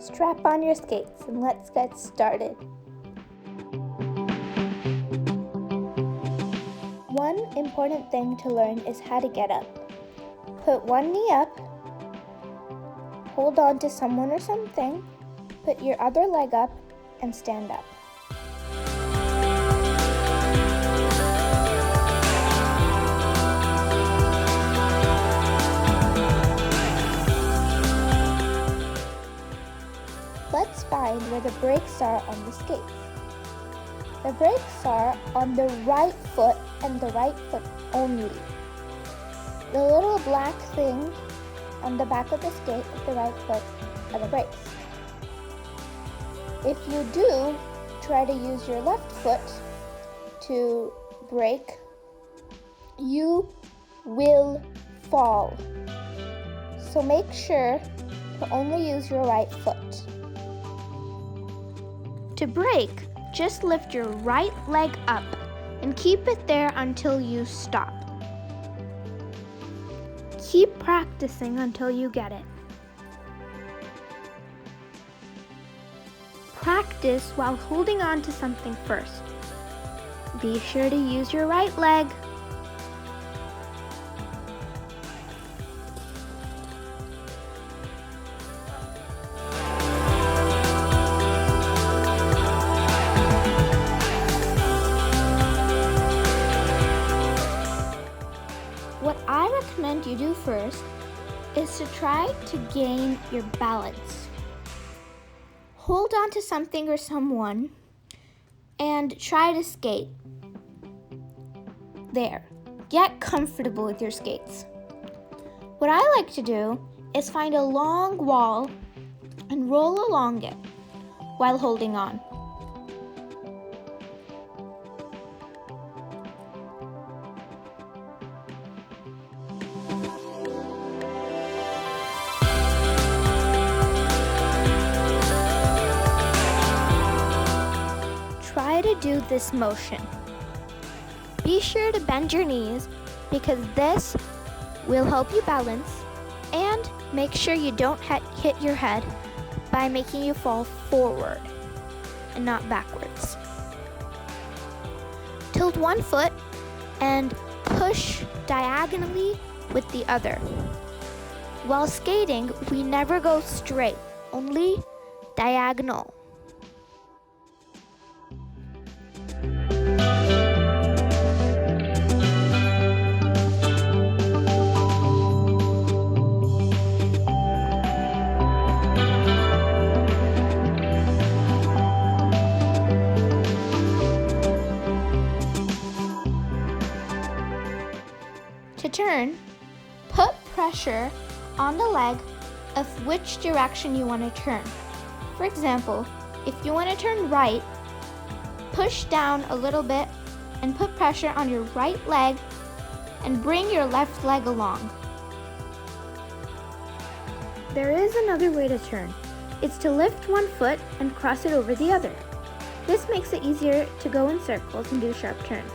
Strap on your skates and let's get started. One important thing to learn is how to get up. Put one knee up, hold on to someone or something, put your other leg up, and stand up. Let's find where the brakes are on the skates. The brakes are on the right foot and the right foot only. The little black thing on the back of the skate of the right foot are the brakes. If you do try to use your left foot to brake, you will fall. So make sure to only use your right foot. To brake, just lift your right leg up and keep it there until you stop. Keep practicing until you get it. Practice while holding on to something first. Be sure to use your right leg. What I recommend you do first is to try to gain your balance. Hold on to something or someone and try to skate. There. Get comfortable with your skates. What I like to do is find a long wall and roll along it while holding on. Try to do this motion. Be sure to bend your knees because this will help you balance, and make sure you don't hit your head by making you fall forward and not backwards. Tilt one foot and push diagonally with the other. While skating, we never go straight, only diagonal. To turn, put pressure on the leg of which direction you want to turn. For example, if you want to turn right, push down a little bit and put pressure on your right leg and bring your left leg along. There is another way to turn. It's to lift one foot and cross it over the other. This makes it easier to go in circles and do sharp turns.